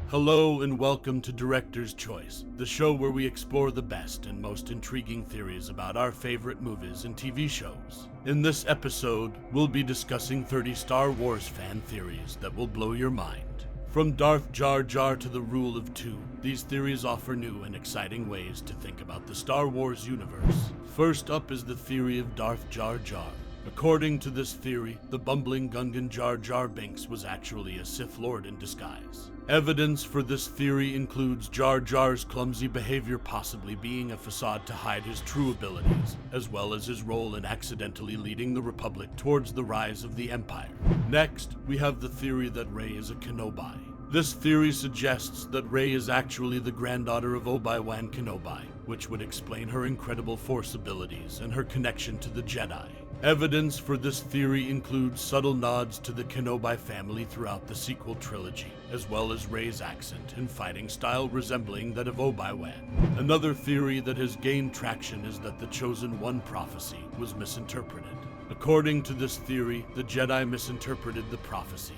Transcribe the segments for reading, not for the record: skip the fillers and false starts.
Hello and welcome to Director's Choice, the show where we explore the best and most intriguing theories about our favorite movies and TV shows. In this episode, we'll be discussing 30 Star Wars fan theories that will blow your mind. From Darth Jar Jar to the Rule of Two, these theories offer new and exciting ways to think about the Star Wars universe. First up is the theory of Darth Jar Jar. According to this theory, the bumbling Gungan Jar Jar Binks was actually a Sith Lord in disguise. Evidence for this theory includes Jar Jar's clumsy behavior possibly being a facade to hide his true abilities, as well as his role in accidentally leading the Republic towards the rise of the Empire. Next, we have the theory that Rey is a Kenobi. This theory suggests that Rey is actually the granddaughter of Obi-Wan Kenobi, which would explain her incredible Force abilities and her connection to the Jedi. Evidence for this theory includes subtle nods to the Kenobi family throughout the sequel trilogy, as well as Rey's accent and fighting style resembling that of Obi-Wan. Another theory that has gained traction is that the Chosen One prophecy was misinterpreted. According to this theory, the Jedi misinterpreted the prophecy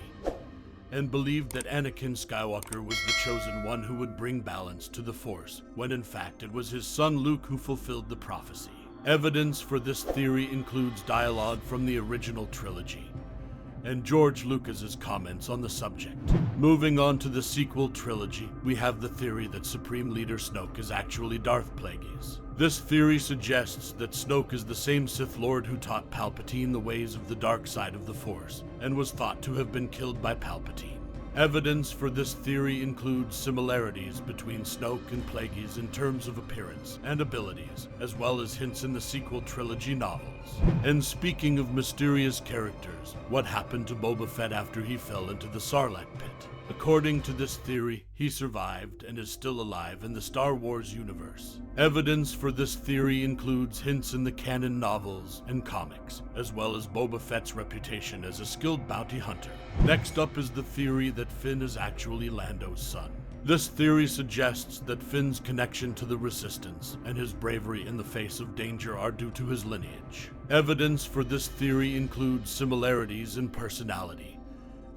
and believed that Anakin Skywalker was the Chosen One who would bring balance to the Force, when in fact it was his son Luke who fulfilled the prophecy. Evidence for this theory includes dialogue from the original trilogy and George Lucas's comments on the subject. Moving on to the sequel trilogy, we have the theory that Supreme Leader Snoke is actually Darth Plagueis. This theory suggests that Snoke is the same Sith Lord who taught Palpatine the ways of the dark side of the Force, and was thought to have been killed by Palpatine. Evidence for this theory includes similarities between Snoke and Plagueis in terms of appearance and abilities, as well as hints in the sequel trilogy novels. And speaking of mysterious characters, what happened to Bobba Fett after he fell into the Sarlacc pit? According to this theory, he survived and is still alive in the Star Wars universe. Evidence for this theory includes hints in the canon novels and comics, as well as Boba Fett's reputation as a skilled bounty hunter. Next up is the theory that Finn is actually Lando's son. This theory suggests that Finn's connection to the Resistance and his bravery in the face of danger are due to his lineage. Evidence for this theory includes similarities in personality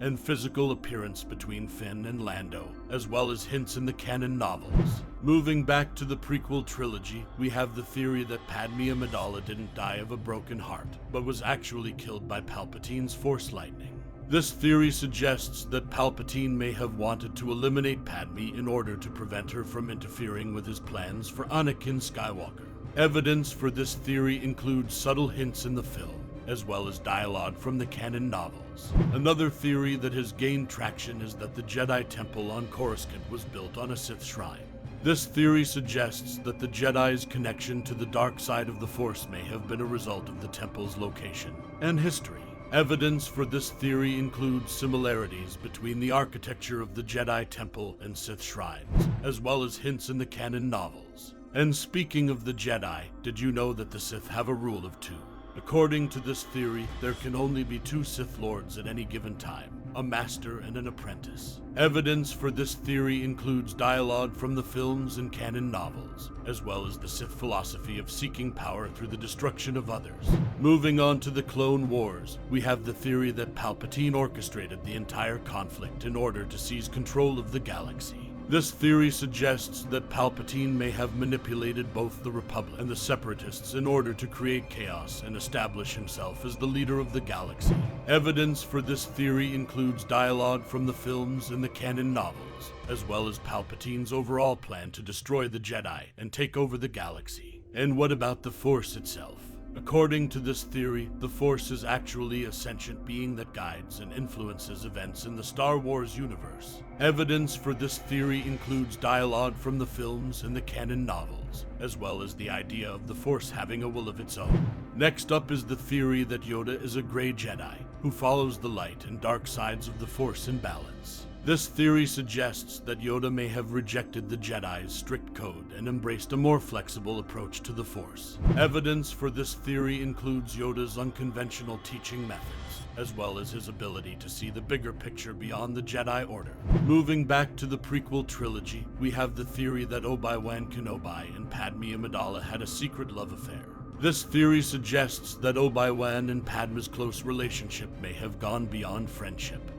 and physical appearance between Finn and Lando, as well as hints in the canon novels. Moving back to the prequel trilogy, we have the theory that Padme Amidala didn't die of a broken heart, but was actually killed by Palpatine's Force lightning. This theory suggests that Palpatine may have wanted to eliminate Padme in order to prevent her from interfering with his plans for Anakin Skywalker. Evidence for this theory includes subtle hints in the film, as well as dialogue from the canon novels. Another theory that has gained traction is that the Jedi Temple on Coruscant was built on a Sith shrine. This theory suggests that the Jedi's connection to the dark side of the Force may have been a result of the temple's location and history. Evidence for this theory includes similarities between the architecture of the Jedi Temple and Sith shrines, as well as hints in the canon novels. And speaking of the Jedi, did you know that the Sith have a rule of two? According to this theory, there can only be two Sith Lords at any given time, a master and an apprentice. Evidence for this theory includes dialogue from the films and canon novels, as well as the Sith philosophy of seeking power through the destruction of others. Moving on to the Clone Wars, we have the theory that Palpatine orchestrated the entire conflict in order to seize control of the galaxy. This theory suggests that Palpatine may have manipulated both the Republic and the Separatists in order to create chaos and establish himself as the leader of the galaxy. Evidence for this theory includes dialogue from the films and the canon novels, as well as Palpatine's overall plan to destroy the Jedi and take over the galaxy. And what about the Force itself? According to this theory, the Force is actually a sentient being that guides and influences events in the Star Wars universe. Evidence for this theory includes dialogue from the films and the canon novels, as well as the idea of the Force having a will of its own. Next up is the theory that Yoda is a gray Jedi, who follows the light and dark sides of the Force in balance. This theory suggests that Yoda may have rejected the Jedi's strict code and embraced a more flexible approach to the Force. Evidence for this theory includes Yoda's unconventional teaching methods, as well as his ability to see the bigger picture beyond the Jedi Order. Moving back to the prequel trilogy, we have the theory that Obi-Wan Kenobi and Padme Amidala had a secret love affair. This theory suggests that Obi-Wan and Padme's close relationship may have gone beyond friendship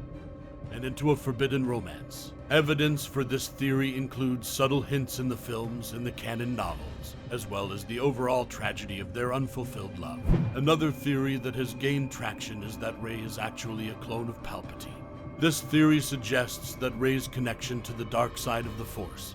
and into a forbidden romance. Evidence for this theory includes subtle hints in the films and the canon novels, as well as the overall tragedy of their unfulfilled love. Another theory that has gained traction is that Rey is actually a clone of Palpatine. This theory suggests that Rey's connection to the dark side of the Force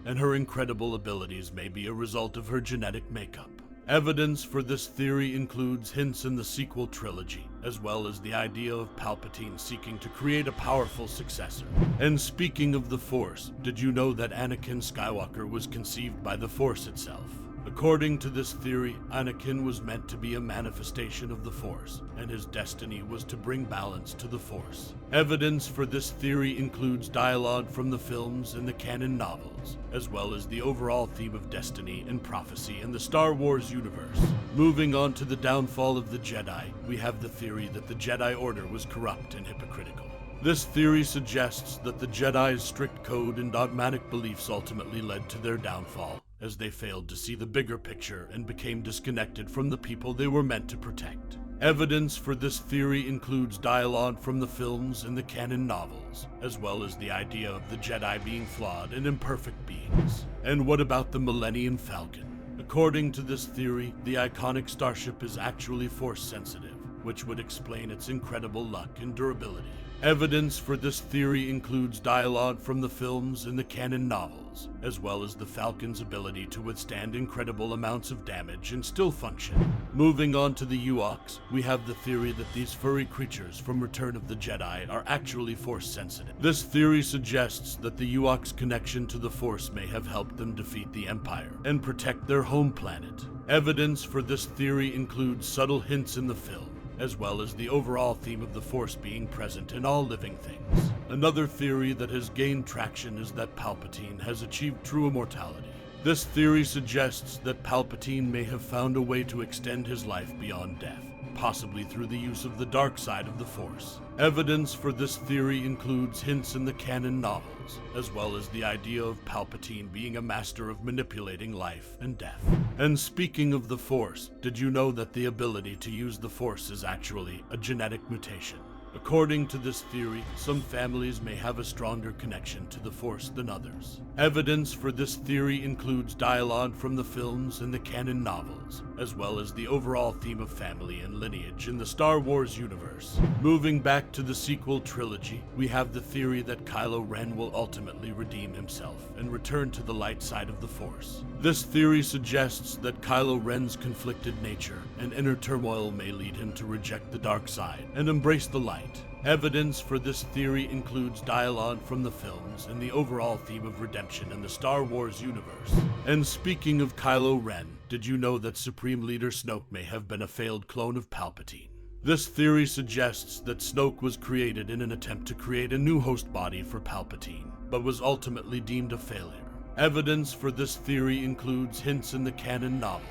and her incredible abilities may be a result of her genetic makeup. Evidence for this theory includes hints in the sequel trilogy, as well as the idea of Palpatine seeking to create a powerful successor. And speaking of the Force, did you know that Anakin Skywalker was conceived by the Force itself? According to this theory, Anakin was meant to be a manifestation of the Force, and his destiny was to bring balance to the Force. Evidence for this theory includes dialogue from the films and the canon novels, as well as the overall theme of destiny and prophecy in the Star Wars universe. Moving on to the downfall of the Jedi, we have the theory that the Jedi Order was corrupt and hypocritical. This theory suggests that the Jedi's strict code and dogmatic beliefs ultimately led to their downfall, as they failed to see the bigger picture and became disconnected from the people they were meant to protect. Evidence for this theory includes dialogue from the films and the canon novels, as well as the idea of the Jedi being flawed and imperfect beings. And what about the Millennium Falcon? According to this theory, the iconic starship is actually Force-sensitive, which would explain its incredible luck and durability. Evidence for this theory includes dialogue from the films and the canon novels, as well as the Falcon's ability to withstand incredible amounts of damage and still function. Moving on to the Ewoks, we have the theory that these furry creatures from Return of the Jedi are actually Force-sensitive. This theory suggests that the Ewoks' connection to the Force may have helped them defeat the Empire and protect their home planet. Evidence for this theory includes subtle hints in the film, as well as the overall theme of the Force being present in all living things. Another theory that has gained traction is that Palpatine has achieved true immortality. This theory suggests that Palpatine may have found a way to extend his life beyond death, possibly through the use of the dark side of the Force. Evidence for this theory includes hints in the canon novels, as well as the idea of Palpatine being a master of manipulating life and death. And speaking of the Force, did you know that the ability to use the Force is actually a genetic mutation? According to this theory, some families may have a stronger connection to the Force than others. Evidence for this theory includes dialogue from the films and the canon novels, as well as the overall theme of family and lineage in the Star Wars universe. Moving back to the sequel trilogy, we have the theory that Kylo Ren will ultimately redeem himself and return to the light side of the Force. This theory suggests that Kylo Ren's conflicted nature and inner turmoil may lead him to reject the dark side and embrace the light. Evidence for this theory includes dialogue from the films and the overall theme of redemption in the Star Wars universe. And speaking of Kylo Ren, did you know that Supreme Leader Snoke may have been a failed clone of Palpatine? This theory suggests that Snoke was created in an attempt to create a new host body for Palpatine, but was ultimately deemed a failure. Evidence for this theory includes hints in the canon novels,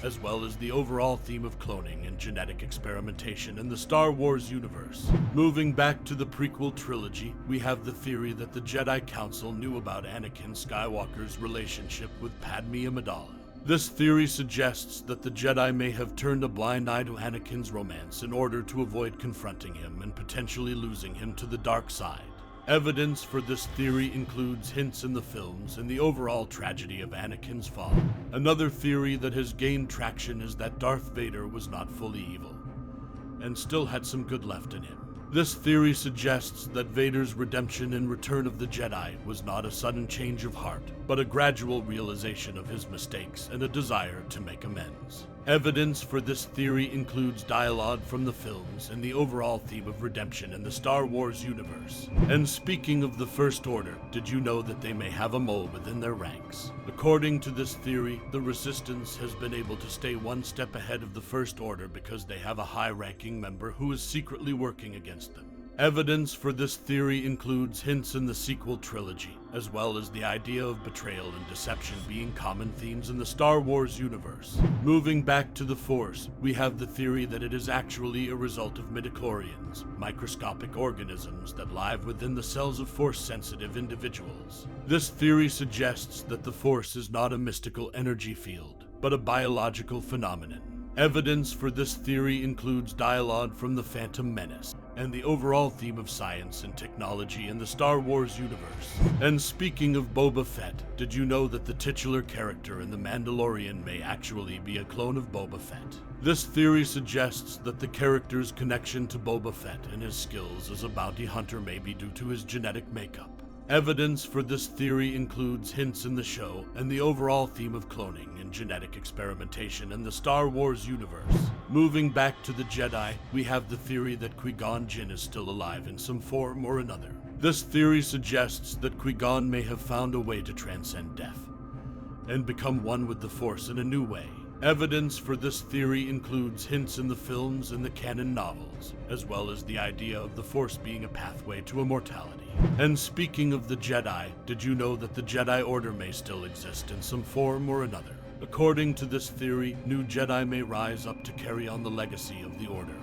as well as the overall theme of cloning and genetic experimentation in the Star Wars universe. Moving back to the prequel trilogy, we have the theory that the Jedi Council knew about Anakin Skywalker's relationship with Padme Amidala. This theory suggests that the Jedi may have turned a blind eye to Anakin's romance in order to avoid confronting him and potentially losing him to the dark side. Evidence for this theory includes hints in the films and the overall tragedy of Anakin's fall. Another theory that has gained traction is that Darth Vader was not fully evil, and still had some good left in him. This theory suggests that Vader's redemption in Return of the Jedi was not a sudden change of heart, but a gradual realization of his mistakes and a desire to make amends. Evidence for this theory includes dialogue from the films and the overall theme of redemption in the Star Wars universe. And speaking of the First Order, did you know that they may have a mole within their ranks? According to this theory, the Resistance has been able to stay one step ahead of the First Order because they have a high-ranking member who is secretly working against them. Evidence for this theory includes hints in the sequel trilogy, as well as the idea of betrayal and deception being common themes in the Star Wars universe. Moving back to the Force, we have the theory that it is actually a result of midichlorians, microscopic organisms that live within the cells of Force-sensitive individuals. This theory suggests that the Force is not a mystical energy field, but a biological phenomenon. Evidence for this theory includes dialogue from The Phantom Menace, and the overall theme of science and technology in the Star Wars universe. And speaking of Boba Fett, did you know that the titular character in The Mandalorian may actually be a clone of Boba Fett? This theory suggests that the character's connection to Boba Fett and his skills as a bounty hunter may be due to his genetic makeup. Evidence for this theory includes hints in the show and the overall theme of cloning and genetic experimentation in the Star Wars universe. Moving back to the Jedi, we have the theory that Qui-Gon Jinn is still alive in some form or another. This theory suggests that Qui-Gon may have found a way to transcend death and become one with the Force in a new way. Evidence for this theory includes hints in the films and the canon novels, as well as the idea of the Force being a pathway to immortality. And speaking of the Jedi, did you know that the Jedi Order may still exist in some form or another? According to this theory, new Jedi may rise up to carry on the legacy of the Order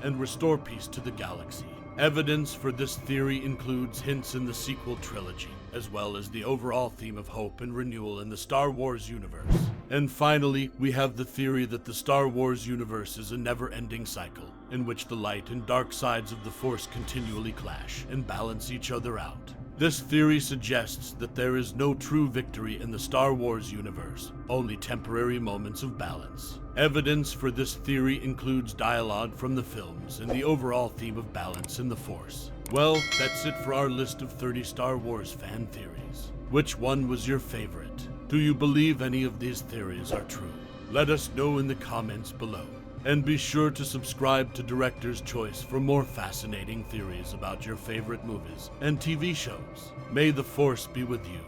and restore peace to the galaxy. Evidence for this theory includes hints in the sequel trilogy, as well as the overall theme of hope and renewal in the Star Wars universe. And finally, we have the theory that the Star Wars universe is a never-ending cycle, in which the light and dark sides of the Force continually clash and balance each other out. This theory suggests that there is no true victory in the Star Wars universe, only temporary moments of balance. Evidence for this theory includes dialogue from the films and the overall theme of balance in the Force. Well, that's it for our list of 30 Star Wars fan theories. Which one was your favorite? Do you believe any of these theories are true? Let us know in the comments below. And be sure to subscribe to Director's Choice for more fascinating theories about your favorite movies and TV shows. May the Force be with you.